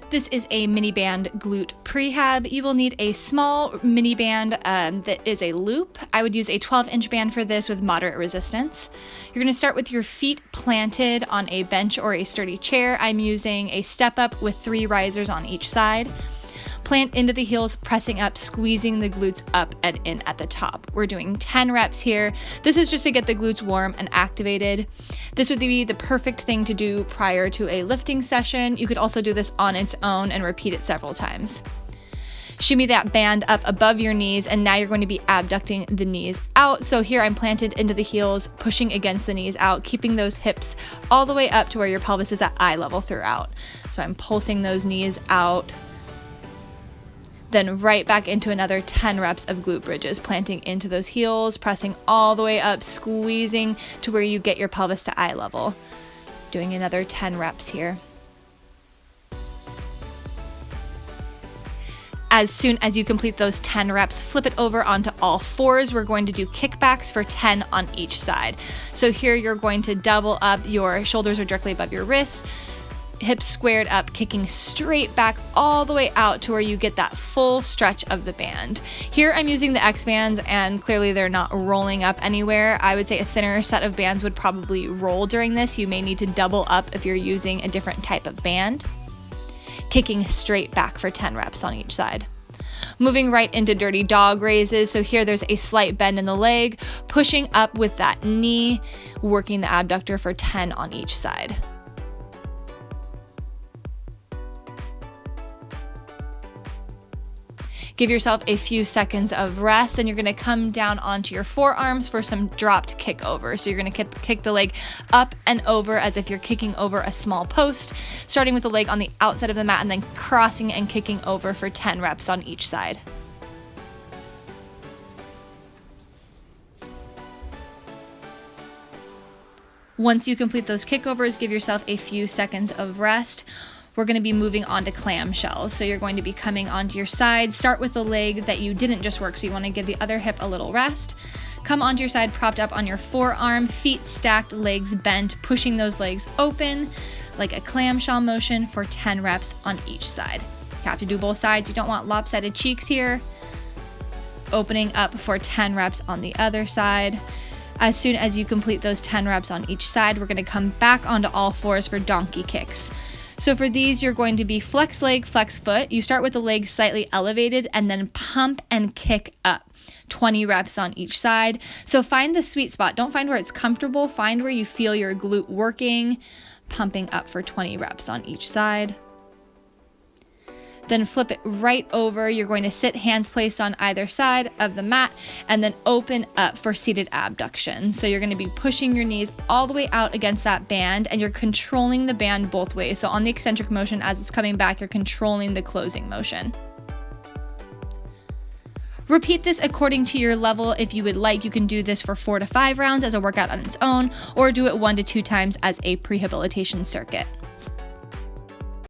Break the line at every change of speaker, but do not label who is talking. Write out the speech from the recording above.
This is a mini band glute prehab. You will need a small mini band that is a loop. I would use a 12-inch band for this with moderate resistance. You're gonna start with your feet planted on a bench or a sturdy chair. I'm using a step up with 3 risers on each side. Plant into the heels, pressing up, squeezing the glutes up and in at the top. We're doing 10 reps here. This is just to get the glutes warm and activated. This would be the perfect thing to do prior to a lifting session. You could also do this on its own and repeat it several times. Shimmy that band up above your knees, and now you're going to be abducting the knees out. So here I'm planted into the heels, pushing against the knees out, keeping those hips all the way up to where your pelvis is at eye level throughout. So I'm pulsing those knees out. Then right back into another 10 reps of glute bridges, planting into those heels, pressing all the way up, squeezing to where you get your pelvis to eye level. Doing another 10 reps here. As soon as you complete those 10 reps, flip it over onto all fours. We're going to do kickbacks for 10 on each side. So here you're going to double up, your shoulders are directly above your wrists, hips squared up, kicking straight back all the way out to where you get that full stretch of the band. Here I'm using the X bands, and clearly they're not rolling up anywhere. I would say a thinner set of bands would probably roll during this. You may need to double up if you're using a different type of band. Kicking straight back for 10 reps on each side. Moving right into dirty dog raises. So here there's a slight bend in the leg, pushing up with that knee, working the abductor for 10 on each side. Give yourself a few seconds of rest, then you're gonna come down onto your forearms for some dropped kick over. So you're gonna kick the leg up and over as if you're kicking over a small post, starting with the leg on the outside of the mat and then crossing and kicking over for 10 reps on each side. Once you complete those kickovers, give yourself a few seconds of rest. We're going to be moving on to clamshells. So you're going to be coming onto your side. Start with the leg that you didn't just work, so you want to give the other hip a little rest. Come onto your side, propped up on your forearm, feet stacked, legs bent, pushing those legs open like a clamshell motion for 10 reps on each side. You have to do both sides. You don't want lopsided cheeks here. Opening up for 10 reps on the other side. As soon as you complete those 10 reps on each side, we're going to come back onto all fours for donkey kicks. So for these, you're going to be flex leg, flex foot. You start with the leg slightly elevated and then pump and kick up. 20 reps on each side. So find the sweet spot. Don't find where it's comfortable. Find where you feel your glute working. Pumping up for 20 reps on each side. Then flip it right over. You're going to sit, hands placed on either side of the mat, and then open up for seated abduction. So you're going to be pushing your knees all the way out against that band, and you're controlling the band both ways. So on the eccentric motion, as it's coming back, you're controlling the closing motion. Repeat this according to your level. If you would like, you can do this for 4 to 5 rounds as a workout on its own, or do it 1 to 2 times as a prehabilitation circuit.